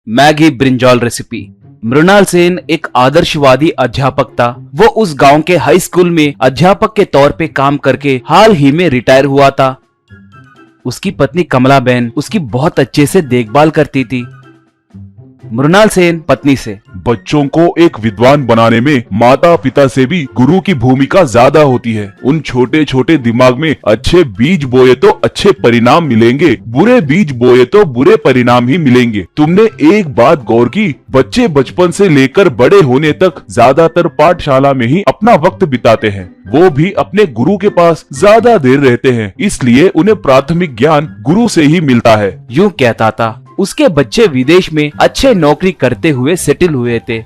Maggi brinjal recipe. Mrinal Sen एक आदर्शवादी अध्यापक था। वो उस गांव के हाई स्कूल में अध्यापक के तौर पे काम करके हाल ही में रिटायर हुआ था। उसकी पत्नी कमला बहन उसकी बहुत अच्छे से देखभाल करती थी। मृणाल सेन पत्नी से, बच्चों को एक विद्वान बनाने में माता पिता से भी गुरु की भूमिका ज्यादा होती है। उन छोटे छोटे दिमाग में अच्छे बीज बोए तो अच्छे परिणाम मिलेंगे, बुरे बीज बोए तो बुरे परिणाम ही मिलेंगे। तुमने एक बात गौर की, बच्चे बचपन से लेकर बड़े होने तक ज्यादातर पाठशाला में ही अपना वक्त बिताते हैं। वो भी अपने गुरु के पास ज्यादा देर रहते हैं, इसलिए उन्हें प्राथमिक ज्ञान गुरु से ही मिलता है। यूं कहता था। उसके बच्चे विदेश में अच्छे नौकरी करते हुए सेटल हुए थे।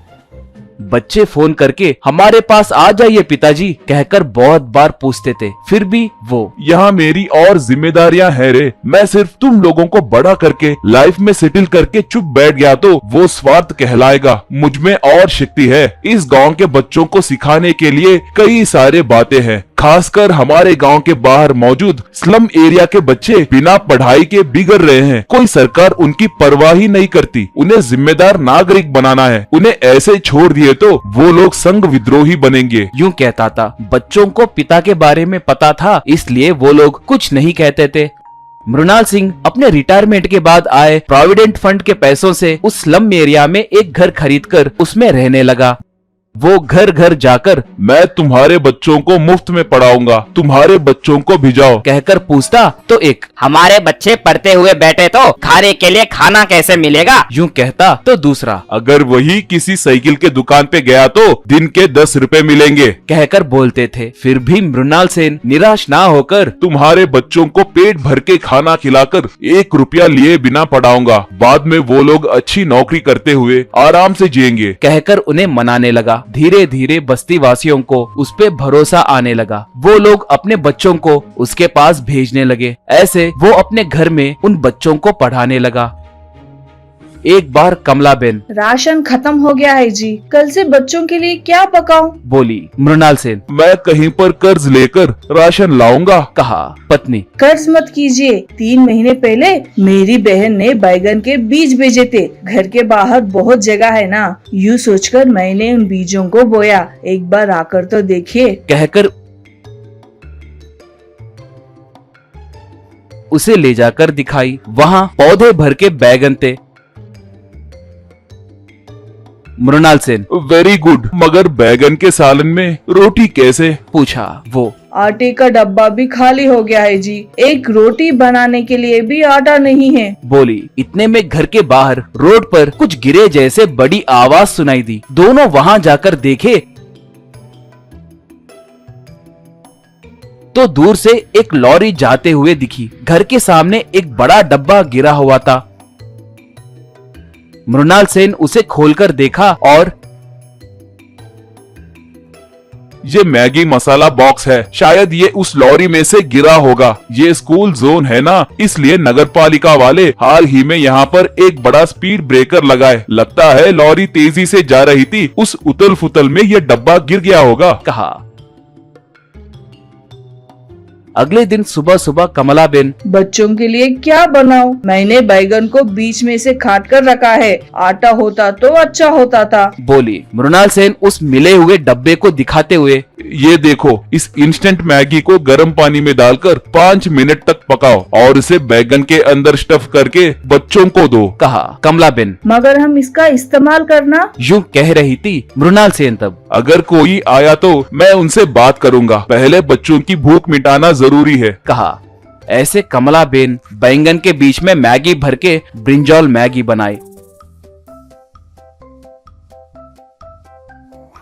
बच्चे फोन करके हमारे पास आ जाइए पिताजी कहकर बहुत बार पूछते थे, फिर भी वो, यहाँ मेरी और जिम्मेदारियां है रे, मैं सिर्फ तुम लोगों को बड़ा करके लाइफ में सेटल करके चुप बैठ गया तो वो स्वार्थ कहलाएगा। मुझ में और शक्ति है। इस गांव के बच्चों को सिखाने के लिए कई सारे बातें हैं। खासकर हमारे गांव के बाहर मौजूद स्लम एरिया के बच्चे बिना पढ़ाई के बिगड़ रहे हैं। कोई सरकार उनकी परवाह ही नहीं करती। उन्हें जिम्मेदार नागरिक बनाना है। उन्हें ऐसे छोड़ दिए तो वो लोग संघ विद्रोही बनेंगे। यूं कहता था। बच्चों को पिता के बारे में पता था, इसलिए वो लोग कुछ नहीं कहते थे। मृणाल सिंह अपने रिटायरमेंट के बाद आए प्रोविडेंट फंड के पैसों से उस स्लम एरिया में एक घर खरीदकर उसमें रहने लगा। वो घर घर जाकर, मैं तुम्हारे बच्चों को मुफ्त में पढ़ाऊंगा, तुम्हारे बच्चों को भिजाओ कहकर पूछता तो एक, हमारे बच्चे पढ़ते हुए बैठे तो खाने के लिए खाना कैसे मिलेगा? यूं कहता तो दूसरा, अगर वही किसी साइकिल के दुकान पे गया तो दिन के 10 रुपए मिलेंगे कहकर बोलते थे। फिर भी मृणाल सेन निराश ना होकर, तुम्हारे बच्चों को पेट भर के खाना खिलाकर 1 रुपया लिए बिना पढ़ाऊंगा, बाद में वो लोग अच्छी नौकरी करते हुए आराम से जिएंगे कहकर उन्हें मनाने लगा। धीरे धीरे बस्ती वासियों को उस पे भरोसा आने लगा। वो लोग अपने बच्चों को उसके पास भेजने लगे। ऐसे वो अपने घर में उन बच्चों को पढ़ाने लगा। एक बार कमला बेन, राशन खत्म हो गया है जी, कल से बच्चों के लिए क्या पकाऊं? बोली। मृणाल सेन, मैं कहीं पर कर्ज लेकर राशन लाऊंगा, कहा। पत्नी, कर्ज मत कीजिए। 3 महीने पहले मेरी बहन ने बैगन के बीज भेजे थे। घर के बाहर बहुत जगह है ना, यूँ सोचकर मैंने उन बीजों को बोया। एक बार आकर तो देखिए कहकर उसे ले जाकर दिखाई। वहाँ पौधे भर के बैगन थे। मृणाल सेन, वेरी गुड, मगर बैगन के सालन में रोटी कैसे? पूछा वो। आटे का डब्बा भी खाली हो गया है जी, एक रोटी बनाने के लिए भी आटा नहीं है, बोली। इतने में घर के बाहर रोड पर कुछ गिरे जैसे बड़ी आवाज सुनाई दी। दोनों वहां जाकर देखे तो दूर से एक लॉरी जाते हुए दिखी। घर के सामने एक बड़ा डब्बा गिरा हुआ था। मृणाल सेन उसे खोलकर देखा और ये मैगी मसाला बॉक्स है, शायद ये उस लॉरी में से गिरा होगा। ये स्कूल जोन है ना, इसलिए नगरपालिका वाले हाल ही में यहाँ पर एक बड़ा स्पीड ब्रेकर लगाए। लगता है लॉरी तेजी से जा रही थी, उस उतल फुतल में ये डब्बा गिर गया होगा, कहा। अगले दिन सुबह सुबह कमला बेन, बच्चों के लिए क्या बनाऊं? मैंने बैगन को बीच में से काट कर रखा है, आटा होता तो अच्छा होता था, बोली। मृणाल सेन उस मिले हुए डब्बे को दिखाते हुए, ये देखो, इस इंस्टेंट मैगी को गर्म पानी में डालकर 5 मिनट तक पकाओ और इसे बैगन के अंदर स्टफ करके बच्चों को दो, कहा। कमला बेन, मगर हम इसका इस्तेमाल करना? यूं कह रही थी मृणाल सेन तब। अगर कोई आया तो मैं उनसे बात करूंगा, पहले बच्चों की भूख मिटाना जरूरी है, कहा। ऐसे कमला बेन बैंगन के बीच में मैगी भर के ब्रिंजॉल मैगी बनाई।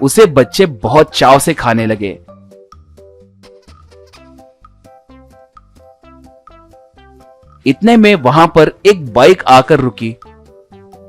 उसे बच्चे बहुत चाव से खाने लगे। इतने में वहां पर एक बाइक आकर रुकी।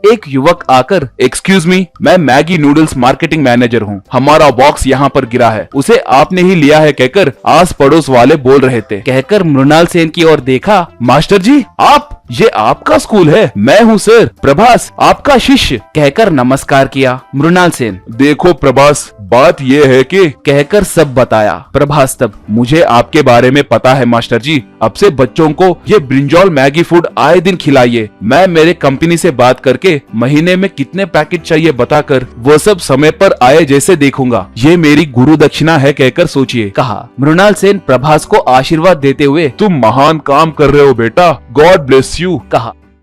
एक युवक आकर, एक्सक्यूज मी, मैं मैगी नूडल्स मार्केटिंग मैनेजर हूँ, हमारा बॉक्स यहाँ पर गिरा है, उसे आपने ही लिया है कहकर आस पड़ोस वाले बोल रहे थे। कहकर मृणाल सेन की ओर देखा। मास्टर जी, आप, ये आपका स्कूल है? मैं हूँ सर, प्रभास, आपका शिष्य, कहकर नमस्कार किया। मृणाल सेन, देखो प्रभास, बात ये है कि कहकर सब बताया। प्रभास तब, मुझे आपके बारे में पता है मास्टर जी, अब से बच्चों को ये ब्रिंजॉल मैगी फूड आए दिन खिलाइए। मैं मेरे कंपनी से बात करके महीने में कितने पैकेट चाहिए बताकर वो सब समय पर आए जैसे देखूंगा। ये मेरी गुरु दक्षिणा है कहकर सोचिए, कहा। मृणाल सेन प्रभास को आशीर्वाद देते हुए, तुम महान काम कर रहे हो बेटा, गॉड ब्लेस यू। कहा।